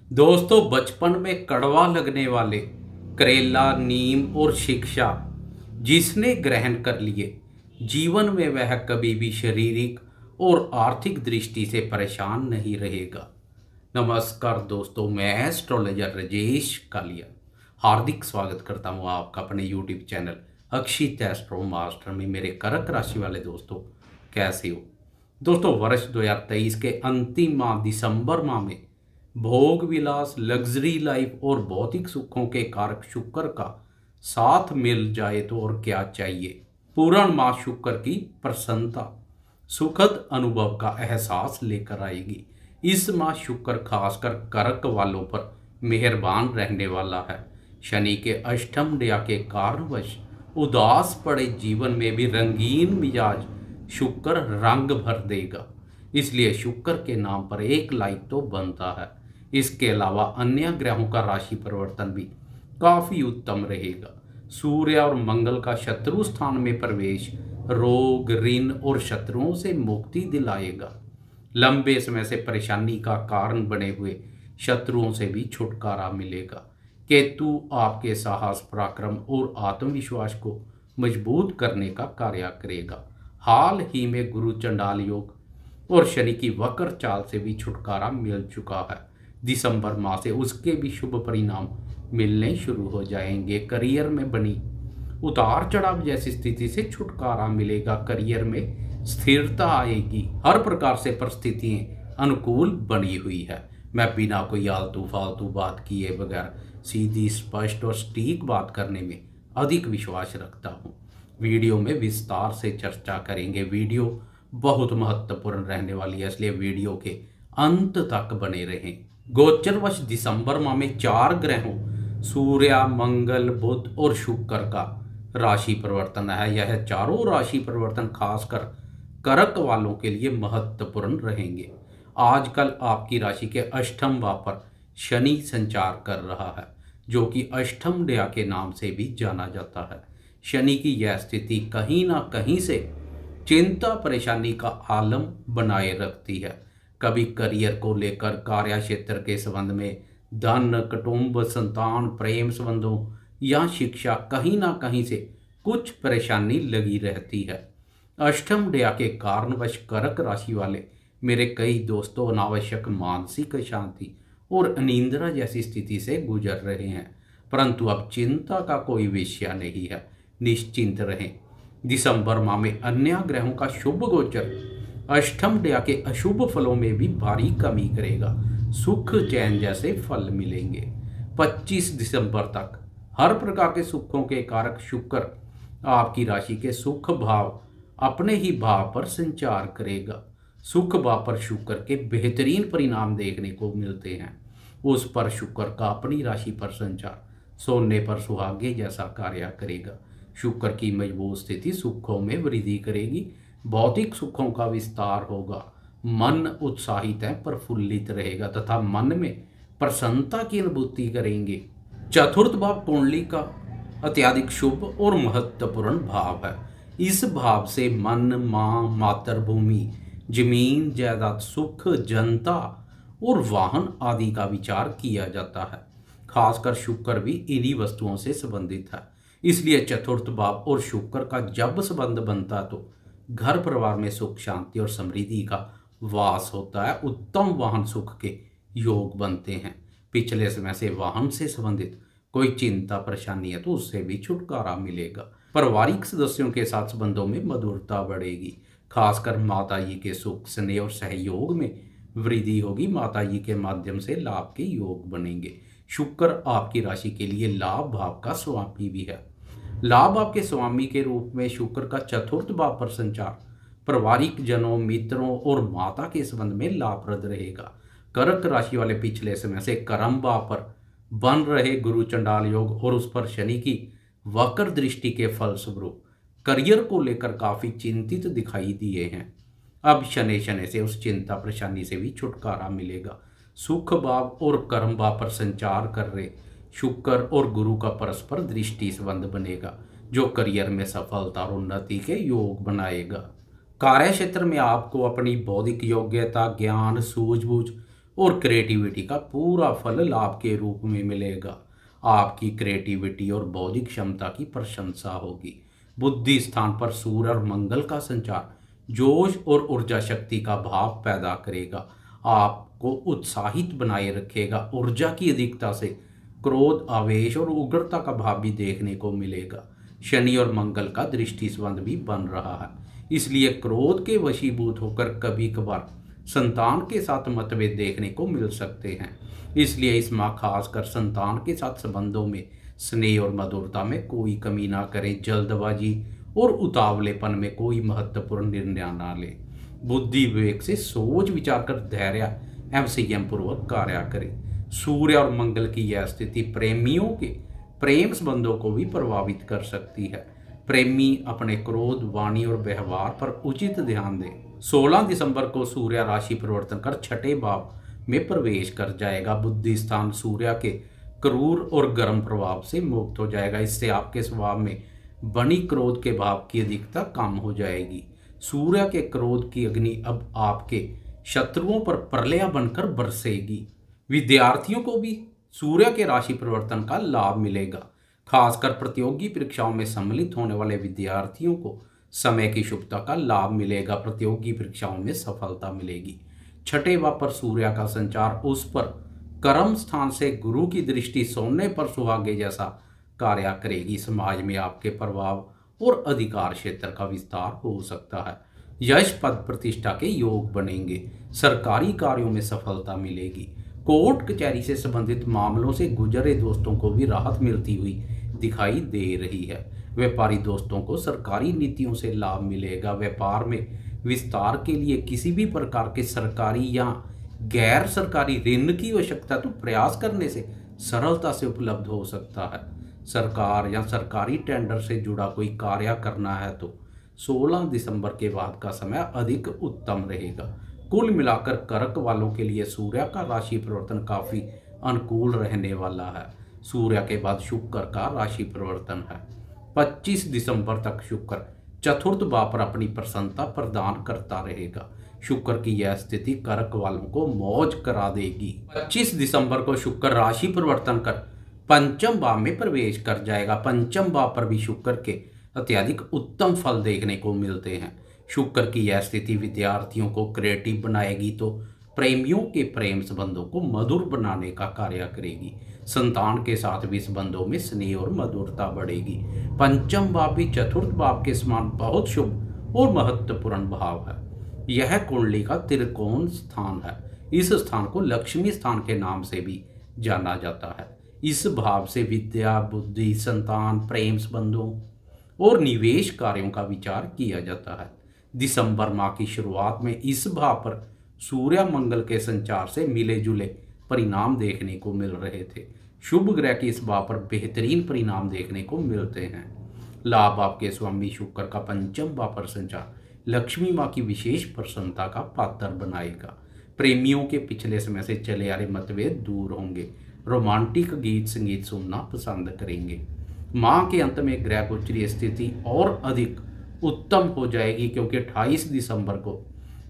दोस्तों, बचपन में कड़वा लगने वाले करेला, नीम और शिक्षा जिसने ग्रहण कर लिए, जीवन में वह कभी भी शारीरिक और आर्थिक दृष्टि से परेशान नहीं रहेगा। नमस्कार दोस्तों, मैं एस्ट्रोलॉजर राजेश कालिया हार्दिक स्वागत करता हूं आपका अपने यूट्यूब चैनल अक्षित एस्ट्रो मास्टर में। मेरे कर्क राशि वाले दोस्तों, कैसे हो दोस्तों? वर्ष 2023 के अंतिम माह दिसंबर माह में भोग विलास, लग्जरी लाइफ और भौतिक सुखों के कारक शुक्र का साथ मिल जाए तो और क्या चाहिए। पूर्ण माह शुक्र की प्रसन्नता सुखद अनुभव का एहसास लेकर आएगी। इस माह शुक्र खासकर कर्क वालों पर मेहरबान रहने वाला है। शनि के अष्टम दया के कारणवश उदास पड़े जीवन में भी रंगीन मिजाज शुक्र रंग भर देगा। इसलिए शुक्र के नाम पर एक लाइक तो बनता है। इसके अलावा अन्य ग्रहों का राशि परिवर्तन भी काफी उत्तम रहेगा। सूर्य और मंगल का शत्रु स्थान में प्रवेश रोग, ऋण और शत्रुओं से मुक्ति दिलाएगा। लंबे समय से परेशानी का कारण बने हुए शत्रुओं से भी छुटकारा मिलेगा। केतु आपके साहस, पराक्रम और आत्मविश्वास को मजबूत करने का कार्य करेगा। हाल ही में गुरु चंडाल योग और शनि की वक्र चाल से भी छुटकारा मिल चुका है। दिसंबर माह से उसके भी शुभ परिणाम मिलने शुरू हो जाएंगे। करियर में बनी उतार चढ़ाव जैसी स्थिति से छुटकारा मिलेगा। करियर में स्थिरता आएगी। हर प्रकार से परिस्थितियां अनुकूल बनी हुई है। मैं बिना कोई आलतू फालतू बात किए बगैर सीधी, स्पष्ट और सटीक बात करने में अधिक विश्वास रखता हूँ। वीडियो में विस्तार से चर्चा करेंगे। वीडियो बहुत महत्वपूर्ण रहने वाली है, इसलिए वीडियो के अंत तक बने रहें। गोचरवश दिसंबर माह में 4 ग्रहों सूर्य, मंगल, बुध और शुक्र का राशि परिवर्तन है। यह चारों राशि परिवर्तन खासकर कर्क वालों के लिए महत्वपूर्ण रहेंगे। आजकल आपकी राशि के अष्टम भाव पर शनि संचार कर रहा है, जो कि अष्टम दया के नाम से भी जाना जाता है। शनि की यह स्थिति कहीं ना कहीं से चिंता, परेशानी का आलम बनाए रखती है। कभी करियर को लेकर, कार्य क्षेत्र के संबंध में, धन, कुटुंब, संतान, प्रेम संबंधों या शिक्षा, कहीं ना कहीं से कुछ परेशानी लगी रहती है। अष्टम दया के कारणवश कर्क राशि वाले मेरे कई दोस्तों अनावश्यक मानसिक अशांति और अनिंद्रा जैसी स्थिति से गुजर रहे हैं, परंतु अब चिंता का कोई विषय नहीं है। निश्चिंत रहें। दिसंबर माह में अन्य ग्रहों का शुभ गोचर अष्टम दया के अशुभ फलों में भी भारी कमी करेगा। सुख, चैन जैसे फल मिलेंगे। 25 दिसंबर तक हर प्रकार के सुखों के कारक शुक्र आपकी राशि के सुख भाव अपने ही भाव पर संचार करेगा। सुख भाव पर शुक्र के बेहतरीन परिणाम देखने को मिलते हैं। उस पर शुक्र का अपनी राशि पर संचार सोने पर सुहागे जैसा कार्य करेगा। शुक्र की मजबूत स्थिति सुखों में वृद्धि करेगी। भौतिक सुखों का विस्तार होगा। मन उत्साहित है, प्रफुल्लित रहेगा तथा मन में प्रसन्नता की अनुभूति करेंगे। चतुर्थ भाव कुंडली का अत्यधिक शुभ और महत्वपूर्ण भाव है। इस भाव से मन, मां, मातृभूमि, जमीन जायदाद, सुख, जनता और वाहन आदि का विचार किया जाता है। खासकर शुक्र भी इन्हीं वस्तुओं से संबंधित है। इसलिए चतुर्थ भाव और शुक्र का जब संबंध बनता तो घर परिवार में सुख, शांति और समृद्धि का वास होता है। उत्तम वाहन सुख के योग बनते हैं। पिछले समय से वाहन से संबंधित कोई चिंता, परेशानी है तो उससे भी छुटकारा मिलेगा। पारिवारिक सदस्यों के साथ संबंधों में मधुरता बढ़ेगी। खासकर माता जी के सुख, स्नेह और सहयोग में वृद्धि होगी। माता जी के माध्यम से लाभ के योग बनेंगे। शुक्र आपकी राशि के लिए लाभ भाव का स्वामी भी है। लाभ भाव के स्वामी के रूप में शुक्र का चतुर्थ भाव पर संचार पारिवारिक जनों, मित्रों और माता के संबंध में लाभप्रद रहेगा। कर्क राशि वाले पिछले समय से कर्म भाव पर बन रहे गुरु चंडाल योग और उस पर शनि की वक्र दृष्टि के फलस्वरूप करियर को लेकर काफी चिंतित दिखाई दिए हैं। अब शनि से उस चिंता, परेशानी से भी छुटकारा मिलेगा। सुख भाव और कर्म भाव पर संचार कर रहे शुक्र और गुरु का परस्पर दृष्टि संबंध बनेगा, जो करियर में सफलता और उन्नति के योग बनाएगा। कार्य क्षेत्र में आपको अपनी बौद्धिक योग्यता, ज्ञान, सूझबूझ और क्रिएटिविटी का पूरा फल लाभ के रूप में मिलेगा। आपकी क्रिएटिविटी और बौद्धिक क्षमता की प्रशंसा होगी। बुद्धि स्थान पर सूर्य और मंगल का संचार जोश और ऊर्जा शक्ति का भाव पैदा करेगा, आपको उत्साहित बनाए रखेगा। ऊर्जा की अधिकता से क्रोध, आवेश और उग्रता का भाव भी देखने को मिलेगा। शनि और मंगल का दृष्टि संबंध भी बन रहा है, इसलिए क्रोध के वशीभूत होकर कभी कभार संतान के साथ मतभेद देखने को मिल सकते हैं। इसलिए इस माह खासकर संतान के साथ संबंधों में स्नेह और मधुरता में कोई कमी ना करें। जल्दबाजी और उतावलेपन में कोई महत्वपूर्ण निर्णय ना लें। बुद्धि विवेक से सोच विचार कर धैर्य एवं संयम पूर्वक कार्य करें। सूर्य और मंगल की यह स्थिति प्रेमियों के प्रेम संबंधों को भी प्रभावित कर सकती है। प्रेमी अपने क्रोध, वाणी और व्यवहार पर उचित ध्यान दें। 16 दिसंबर को सूर्य राशि परिवर्तन कर छठे भाव में प्रवेश कर जाएगा। बुद्धि स्थान सूर्य के क्रूर और गर्म प्रभाव से मुक्त हो जाएगा। इससे आपके स्वभाव में बनी क्रोध के भाव की अधिकता कम हो जाएगी। सूर्य के क्रोध की अग्नि अब आपके शत्रुओं पर प्रलय बनकर बरसेगी। विद्यार्थियों को भी सूर्य के राशि परिवर्तन का लाभ मिलेगा। खासकर प्रतियोगी परीक्षाओं में सम्मिलित होने वाले विद्यार्थियों को समय की शुभता का लाभ मिलेगा। प्रतियोगी परीक्षाओं में सफलता मिलेगी। छठे भाव पर सूर्य का संचार उस पर कर्म स्थान से गुरु की दृष्टि सोने पर सुहागे जैसा कार्य करेगी। समाज में आपके प्रभाव और अधिकार क्षेत्र का विस्तार हो सकता है। यश, पद, प्रतिष्ठा के योग बनेंगे। सरकारी कार्यों में सफलता मिलेगी। कोर्ट कचहरी से संबंधित मामलों से गुजरे दोस्तों को भी राहत मिलती हुई दिखाई दे रही है। व्यापारी दोस्तों को सरकारी नीतियों से लाभ मिलेगा। व्यापार में विस्तार के लिए किसी भी प्रकार के सरकारी या गैर सरकारी ऋण की आवश्यकता तो प्रयास करने से सरलता से उपलब्ध हो सकता है। सरकार या सरकारी टेंडर से जुड़ा कोई कार्य करना है तो 16 दिसंबर के बाद का समय अधिक उत्तम रहेगा। कुल मिलाकर कर्क वालों के लिए सूर्य का राशि परिवर्तन काफी अनुकूल रहने वाला है। सूर्य के बाद शुक्र का राशि परिवर्तन है। 25 दिसंबर तक शुक्र चतुर्थ भाव पर अपनी प्रसन्नता प्रदान करता रहेगा। शुक्र की यह स्थिति कर्क वालों को मौज करा देगी। 25 दिसंबर को शुक्र राशि परिवर्तन कर पंचम भाव में प्रवेश कर जाएगा। पंचम भाव पर भी शुक्र के अत्यधिक उत्तम फल देखने को मिलते हैं। शुक्र की यह स्थिति विद्यार्थियों को क्रिएटिव बनाएगी तो प्रेमियों के प्रेम संबंधों को मधुर बनाने का कार्य करेगी। संतान के साथ भी संबंधों में स्नेह और मधुरता बढ़ेगी। पंचम भाव भी चतुर्थ भाव के समान बहुत शुभ और महत्वपूर्ण भाव है। यह कुंडली का त्रिकोण स्थान है। इस स्थान को लक्ष्मी स्थान के नाम से भी जाना जाता है। इस भाव से विद्या, बुद्धि, संतान, प्रेम संबंधों और निवेश कार्यों का विचार किया जाता है। दिसंबर माह की शुरुआत में इस भाव पर सूर्य मंगल के संचार से मिले जुले परिणाम देखने को मिल रहे थे। शुभ ग्रह की इस भाव पर बेहतरीन परिणाम देखने को मिलते हैं। लाभ भाव के स्वामी शुक्र का पंचम भाव पर संचार लक्ष्मी माँ की विशेष प्रसन्नता का पात्र बनाएगा। प्रेमियों के पिछले समय से चले आ रहे मतभेद दूर होंगे। रोमांटिक गीत संगीत सुनना पसंद करेंगे। माह के अंत में ग्रह गोचरीय स्थिति और अधिक उत्तम हो जाएगी, क्योंकि 28 दिसंबर को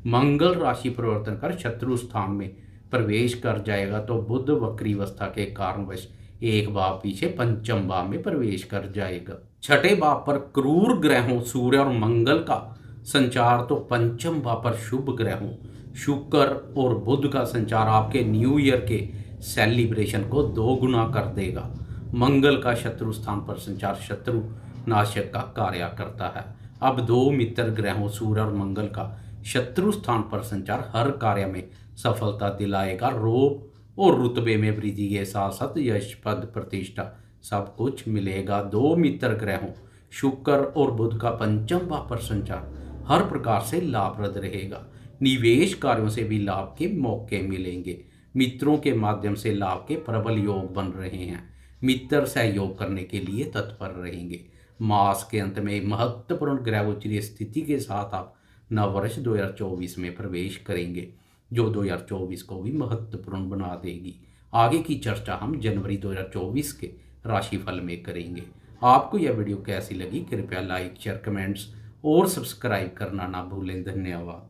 मंगल राशि परिवर्तन कर शत्रु स्थान में प्रवेश कर जाएगा तो बुध वक्री अवस्था के कारणवश एक भाव पीछे पंचम भाव में प्रवेश कर जाएगा। छठे भाव पर क्रूर ग्रहों सूर्य और मंगल का संचार तो पंचम भाव पर शुभ ग्रहों शुक्र और बुध का संचार आपके न्यू ईयर के सेलिब्रेशन को दोगुना कर देगा। मंगल का शत्रु स्थान पर संचार शत्रु नाशक का कार्य करता है। अब दो मित्र ग्रहों सूर्य और मंगल का शत्रु स्थान पर संचार हर कार्य में सफलता दिलाएगा। रोब और रुतबे में वृद्धि के साथ साथ यश, पद, प्रतिष्ठा सब कुछ मिलेगा। दो मित्र ग्रहों शुक्र और बुध का पंचम भाव पर संचार हर प्रकार से लाभप्रद रहेगा। निवेश कार्यों से भी लाभ के मौके मिलेंगे। मित्रों के माध्यम से लाभ के प्रबल योग बन रहे हैं। मित्र सहयोग करने के लिए तत्पर रहेंगे। मास के अंत में महत्वपूर्ण ग्रह गोचरीय स्थिति के साथ आप नववर्ष 2024 में प्रवेश करेंगे, जो 2024 को भी महत्वपूर्ण बना देगी। आगे की चर्चा हम जनवरी 2024 के राशिफल में करेंगे। आपको यह वीडियो कैसी लगी? कृपया लाइक, शेयर, कमेंट्स और सब्सक्राइब करना ना भूलें। धन्यवाद।